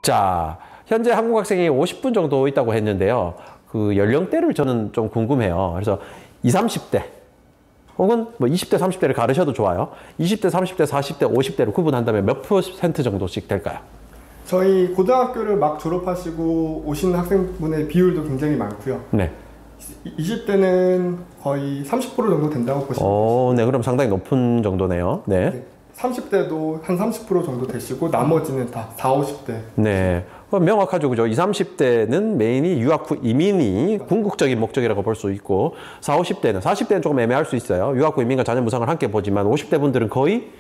자, 현재 한국 학생이 50분 정도 있다고 했는데요. 그 연령대를 저는 좀 궁금해요. 그래서 20, 30대 혹은 뭐 20대, 30대를 가르셔도 좋아요. 20대, 30대, 40대, 50대로 구분한다면 몇 % 정도씩 될까요? 저희 고등학교를 막 졸업하시고 오시는 학생분의 비율도 굉장히 많고요. 네. 20대는 거의 30% 정도 된다고 보시면 됩니다. 네, 그럼 상당히 높은 정도네요. 네. 네. 30대도 한 30% 정도 되시고 나머지는 다 40, 50대. 네. 명확하죠. 그죠? 20, 30대는 메인이 유학 후 이민이 궁극적인 목적이라고 볼 수 있고 40, 50대는 40대는 조금 애매할 수 있어요. 유학 후 이민과 자녀 무상을 함께 보지만 50대 분들은 거의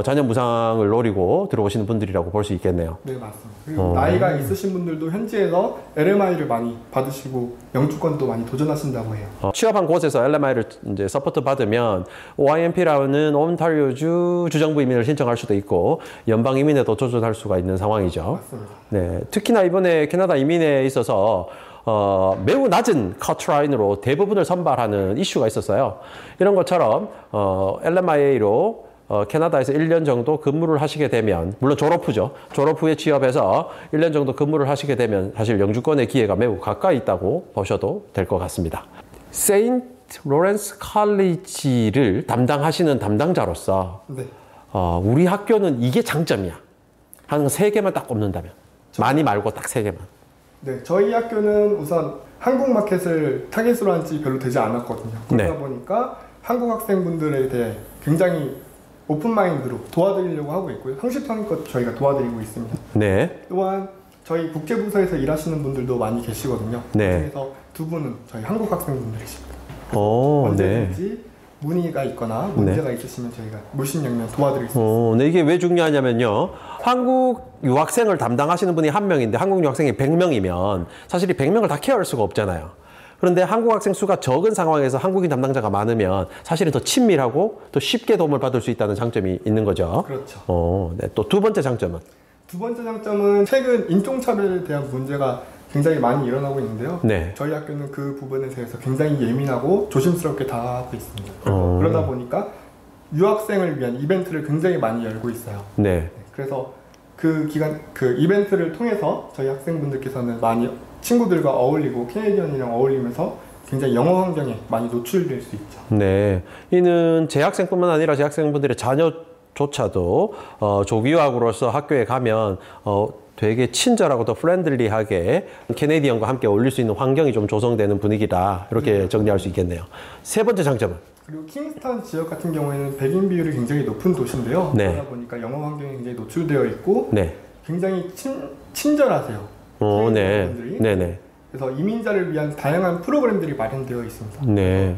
자녀 무상을 노리고 들어오시는 분들이라고 볼 수 있겠네요. 네, 맞습니다. 그리고 나이가 있으신 분들도 현지에서 LMI를 많이 받으시고 영주권도 많이 도전하신다고 해요. 취업한 곳에서 LMI를 이제 서포트 받으면 OIMP라는 온타리오주 주정부 이민을 신청할 수도 있고 연방 이민에도 도전할 수가 있는 상황이죠. 맞습니다. 네, 특히나 이번에 캐나다 이민에 있어서 매우 낮은 커트라인으로 대부분을 선발하는 이슈가 있었어요. 이런 것처럼 LMIA로 캐나다에서 1년 정도 근무를 하시게 되면, 물론 졸업 후죠. 졸업 후에 취업해서 1년 정도 근무를 하시게 되면 사실 영주권의 기회가 매우 가까이 있다고 보셔도 될 것 같습니다. 세인트 로렌스 칼리지를 담당하시는 담당자로서 네. 우리 학교는 이게 장점이야. 한 3개만 딱 꼽는다면. 많이 말고 딱 3개만. 네, 저희 학교는 우선 한국 마켓을 타겟으로 한 지 별로 되지 않았거든요. 그러다 네. 보니까 한국 학생분들에 대해 굉장히 오픈마인드로 도와드리려고 하고 있고요. 성실성의껏 저희가 도와드리고 있습니다. 네. 또한 저희 국제부서에서 일하시는 분들도 많이 계시거든요. 네. 그중에서 2분은 저희 한국 학생분들이십니다. 네. 언제든지 문의가 있거나 문제가 있으시면 저희가 물심양면 도와드릴 수 있습니다. 네, 이게 왜 중요하냐면요. 한국 유학생을 담당하시는 분이 1명인데 한국 유학생이 100명이면 사실 이 100명을 다 케어할 수가 없잖아요. 그런데 한국 학생 수가 적은 상황에서 한국인 담당자가 많으면 사실은 더 친밀하고 더 쉽게 도움을 받을 수 있다는 장점이 있는 거죠. 그렇죠. 네, 또 두 번째 장점은? 두 번째 장점은 최근 인종차별에 대한 문제가 굉장히 많이 일어나고 있는데요. 네. 저희 학교는 그 부분에 대해서 굉장히 예민하고 조심스럽게 다가가고 있습니다. 그러다 보니까 유학생을 위한 이벤트를 굉장히 많이 열고 있어요. 네. 그래서 그 이벤트를 통해서 저희 학생분들께서는 많이 친구들과 어울리고 캐네디언이랑 어울리면서 굉장히 영어 환경에 많이 노출될 수 있죠. 네. 이는 재학생뿐만 아니라 재학생분들의 자녀조차도 조기유학으로서 학교에 가면 되게 친절하고 더 프렌들리하게 캐네디언과 함께 어울릴 수 있는 환경이 좀 조성되는 분위기다. 이렇게 정리할 수 있겠네요. 세 번째 장점은? 그리고 킹스턴 지역 같은 경우에는 백인 비율이 굉장히 높은 도시인데요. 네. 그러다 보니까 영어 환경이 굉장히 노출되어 있고 네. 굉장히 친절하세요. 네. 분들이. 네네. 그래서 이민자를 위한 다양한 프로그램들이 마련되어 있습니다. 네.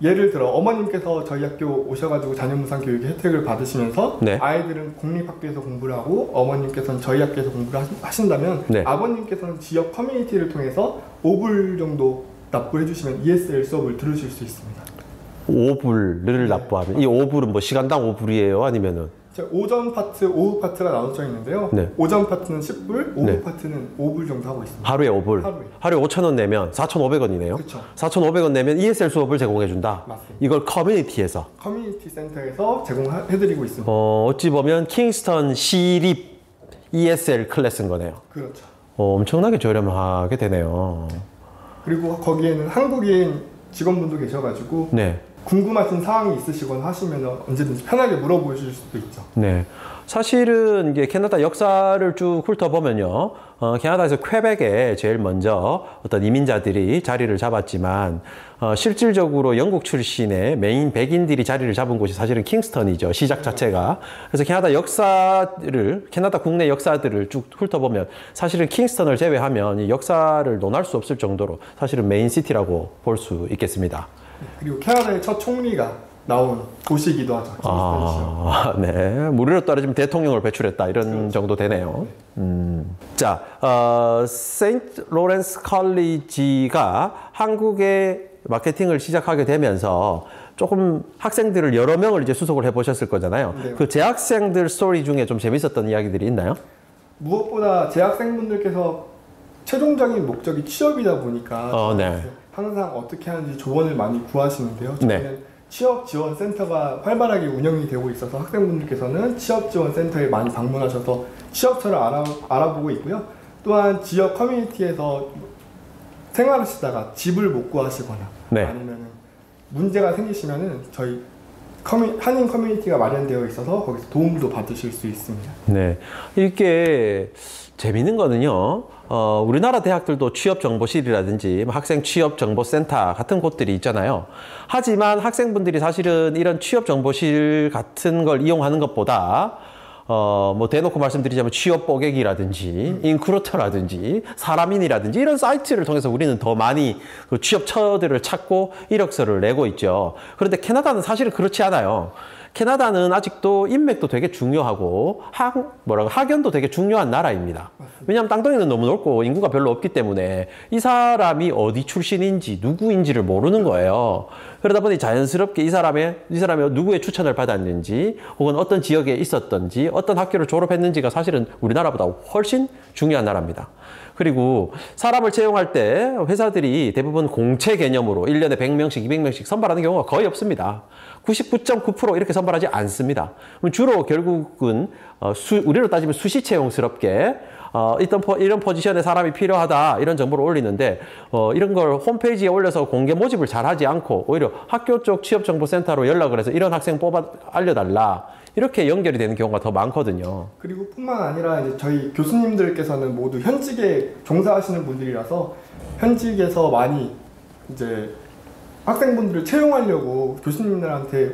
예를 들어 어머님께서 저희 학교 오셔가지고 자녀무상 교육의 혜택을 받으시면서 네. 아이들은 공립학교에서 공부를 하고 어머님께서는 저희 학교에서 공부를 하신다면 네. 아버님께서는 지역 커뮤니티를 통해서 5불 정도 납부해 주시면 ESL 수업을 들으실 수 있습니다. 5불을 납부하면 이 5불은 뭐 시간당 5불이에요? 아니면은? 오전 파트, 오후 파트가 나눠져 있는데요. 네. 오전 파트는 10불, 오후 네. 파트는 5불 정도 하고 있습니다. 하루에 5불? 하루에 5,000원 내면 4,500원이네요. 그렇죠. 4,500원 내면 ESL 수업을 제공해준다. 맞습니다. 이걸 커뮤니티에서. 커뮤니티 센터에서 제공해드리고 있습니다. 어찌 보면 킹스턴 시립 ESL 클래스인 거네요. 그렇죠. 엄청나게 저렴하게 되네요. 그리고 거기에는 한국인 직원분도 계셔가지고 네. 궁금하신 사항이 있으시거나 하시면 언제든지 편하게 물어보실 수도 있죠. 네. 사실은 이게 캐나다 역사를 쭉 훑어보면요. 캐나다에서 퀘벡에 제일 먼저 어떤 이민자들이 자리를 잡았지만, 실질적으로 영국 출신의 메인 백인들이 자리를 잡은 곳이 사실은 킹스턴이죠. 시작 자체가. 그래서 캐나다 국내 역사들을 쭉 훑어보면 사실은 킹스턴을 제외하면 이 역사를 논할 수 없을 정도로 사실은 메인 시티라고 볼 수 있겠습니다. 그리고 캐나다의 첫 총리가 나온 도시이기도 하죠. 네. 무리로 따르면 대통령을 배출했다. 이런 그렇죠. 정도 되네요. 자, 세인트 로렌스 컬리지가 한국의 마케팅을 시작하게 되면서 조금 학생들을 여러 명을 이제 수속을 해보셨을 거잖아요. 네. 그 재학생들 스토리 중에 좀 재밌었던 이야기들이 있나요? 무엇보다 재학생분들께서 최종적인 목적이 취업이다 보니까 네. 항상 어떻게 하는지 조언을 많이 구하시는데요. 저는 네. 취업 지원 센터가 활발하게 운영이 되고 있어서 학생분들께서는 취업 지원 센터에 많이 방문하셔서 취업처를 알아보고 있고요. 또한 지역 커뮤니티에서 생활하시다가 집을 못 구하시거나 네. 아니면 문제가 생기시면은 저희 한인 커뮤니티가 마련되어 있어서 거기서 도움도 받으실 수 있습니다. 네. 이게 재밌는 거는요, 우리나라 대학들도 취업정보실이라든지 학생 취업정보센터 같은 곳들이 있잖아요. 하지만 학생분들이 사실은 이런 취업정보실 같은 걸 이용하는 것보다 뭐 대놓고 말씀드리자면 취업 뽀개기라든지 인크루터라든지 사람인이라든지 이런 사이트를 통해서 우리는 더 많이 그 취업처들을 찾고 이력서를 내고 있죠. 그런데 캐나다는 사실은 그렇지 않아요. 캐나다는 아직도 인맥도 되게 중요하고 학연도 되게 중요한 나라입니다. 왜냐하면 땅덩이는 너무 넓고 인구가 별로 없기 때문에 이 사람이 어디 출신인지 누구인지를 모르는 거예요. 그러다 보니 자연스럽게 이 사람이 누구의 추천을 받았는지 혹은 어떤 지역에 있었던지 어떤 학교를 졸업했는지가 사실은 우리나라보다 훨씬 중요한 나라입니다. 그리고 사람을 채용할 때 회사들이 대부분 공채 개념으로 1년에 100명씩, 200명씩 선발하는 경우가 거의 없습니다. 99.9% 이렇게 선발하지 않습니다. 주로 결국은 우리로 따지면 수시 채용스럽게 이런 포지션에 사람이 필요하다 이런 정보를 올리는데 이런 걸 홈페이지에 올려서 공개 모집을 잘 하지 않고 오히려 학교 쪽 취업정보센터로 연락을 해서 이런 학생 알려달라 이렇게 연결이 되는 경우가 더 많거든요. 그리고 뿐만 아니라 이제 저희 교수님들께서는 모두 현직에 종사하시는 분들이라서 현직에서 많이 이제 학생분들을 채용하려고 교수님들한테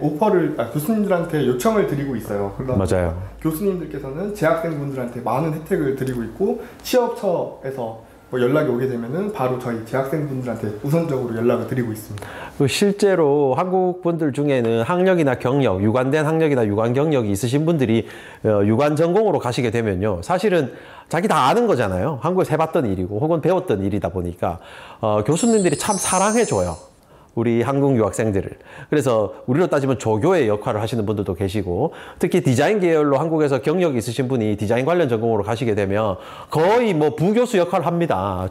요청을 드리고 있어요. 맞아요. 교수님들께서는 재학생분들한테 많은 혜택을 드리고 있고 취업처에서 뭐 연락이 오게 되면은 바로 저희 재학생분들한테 우선적으로 연락을 드리고 있습니다. 실제로 한국 분들 중에는 학력이나 경력, 유관된 학력이나 유관 경력이 있으신 분들이 유관 전공으로 가시게 되면요. 사실은 자기 다 아는 거잖아요. 한국에서 해봤던 일이고 혹은 배웠던 일이다 보니까 교수님들이 참 사랑해줘요. 우리 한국 유학생들을. 그래서 우리로 따지면 조교의 역할을 하시는 분들도 계시고 특히 디자인 계열로 한국에서 경력이 있으신 분이 디자인 관련 전공으로 가시게 되면 거의 뭐 부교수 역할을 합니다.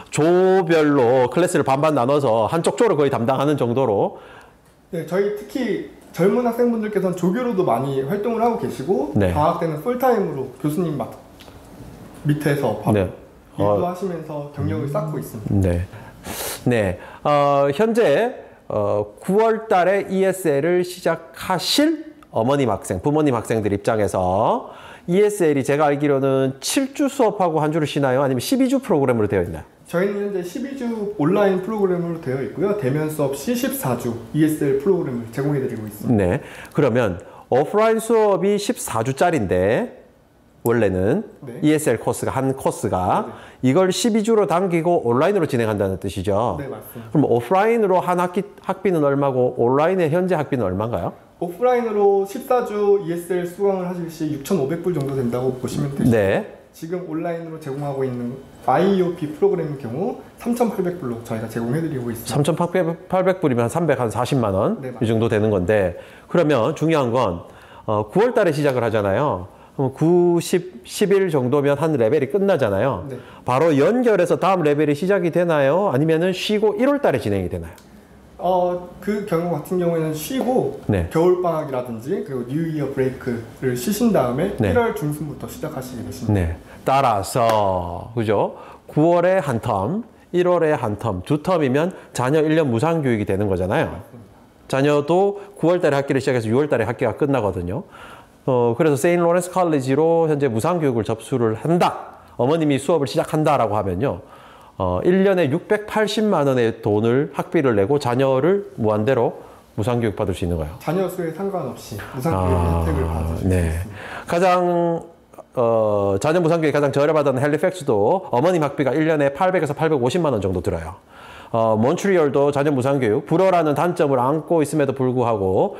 조별로 클래스를 반반 나눠서 한쪽 조를 거의 담당하는 정도로. 네, 저희 특히 젊은 학생분들께서는 조교로도 많이 활동을 하고 계시고 네. 방학 때는 풀타임으로 교수님 밑에서 일도 하시면서 경력을 쌓고 있습니다. 네. 네, 현재 9월 달에 ESL을 시작하실 부모님 학생들 입장에서 ESL이 제가 알기로는 7주 수업하고 한 주를 쉬나요? 아니면 12주 프로그램으로 되어 있나요? 저희는 현재 12주 온라인 프로그램으로 되어 있고요. 대면 수업 시 14주 ESL 프로그램을 제공해드리고 있습니다. 네, 그러면 오프라인 수업이 14주짜리인데 원래는 네. ESL 코스가 한 코스가 이걸 12주로 당기고 온라인으로 진행한다는 뜻이죠. 네, 맞습니다. 그럼 오프라인으로 한 학비는 얼마고 온라인의 현재 학비는 얼마인가요? 오프라인으로 14주 ESL 수강을 하실 시 6,500불 정도 된다고 보시면 되시고 네. 지금 온라인으로 제공하고 있는 IEOP 프로그램의 경우 3,800불로 저희가 제공해드리고 있습니다. 3,800불이면 한 340만 원? 네, 이 정도 되는 건데 그러면 중요한 건 9월 달에 시작을 하잖아요. 그럼 10일 정도면 한 레벨이 끝나잖아요. 네. 바로 연결해서 다음 레벨이 시작이 되나요? 아니면은 쉬고 1월 달에 진행이 되나요? 그 경우 같은 경우에는 쉬고 네. 겨울방학이라든지 그리고 뉴 이어 브레이크를 쉬신 다음에 네. 1월 중순부터 시작하시게 되십니다. 네. 따라서 그죠? 9월에 한 텀, 1월에 한 텀, 두 텀이면 자녀 1년 무상교육이 되는 거잖아요. 맞습니다. 자녀도 9월 달에 학기를 시작해서 6월 달에 학기가 끝나거든요. 그래서 세인트 로렌스 칼리지로 현재 무상교육을 접수를 한다. 어머님이 수업을 시작한다라고 하면요. 1년에 680만 원의 학비를 내고 자녀를 무한대로 무상교육 받을 수 있는 거예요. 자녀 수에 상관없이 무상교육 혜택을 받으실 수 네. 있습니다. 가장 자녀 무상교육이 가장 저렴하던 헬리팩스도 어머님 학비가 1년에 800에서 850만 원 정도 들어요. 몬트리올도 자녀 무상교육, 불어라는 단점을 안고 있음에도 불구하고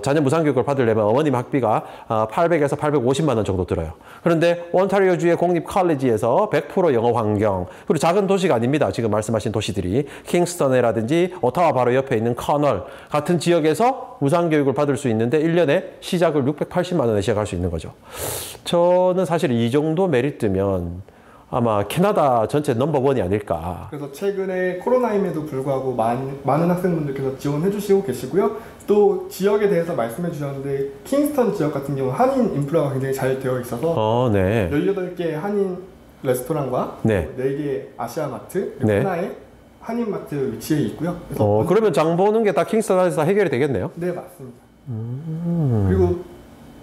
자녀 무상교육을 받으려면 어머님 학비가 800에서 850만 원 정도 들어요. 그런데 온타리오주의 공립 컬리지에서 100% 영어 환경, 그리고 작은 도시가 아닙니다. 지금 말씀하신 도시들이 킹스턴이라든지 오타와 바로 옆에 있는 커널 같은 지역에서 무상교육을 받을 수 있는데 1년에 시작을 680만 원에 시작할 수 있는 거죠. 저는 사실 이 정도 메리트면 아마 캐나다 전체 넘버원이 아닐까. 그래서 최근에 코로나임에도 불구하고 많은 학생분들께서 지원해 주시고 계시고요. 또 지역에 대해서 말씀해 주셨는데 킹스턴 지역 같은 경우 한인 인프라가 굉장히 잘 되어 있어서 네. 18개 한인 레스토랑과 네. 4개 아시아마트, 그리고 네. 하나의 한인마트 위치해 있고요. 그래서 그러면 장 보는 게 다 킹스턴에서 해결이 되겠네요. 네, 맞습니다. 그리고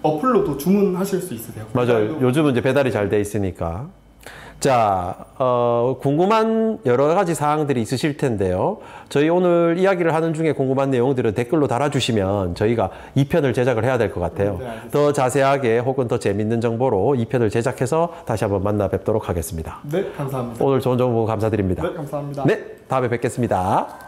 어플로도 주문하실 수 있으세요. 맞아요. 요즘은 이제 배달이 잘 돼 있으니까. 자, 궁금한 여러 가지 사항들이 있으실 텐데요. 저희 오늘 이야기를 하는 중에 궁금한 내용들은 댓글로 달아주시면 저희가 2편을 제작을 해야 될 것 같아요. 네, 알겠습니다. 더 자세하게 혹은 더 재밌는 정보로 2편을 제작해서 다시 한번 만나 뵙도록 하겠습니다. 네, 감사합니다. 오늘 좋은 정보 감사드립니다. 네, 감사합니다. 네, 다음에 뵙겠습니다.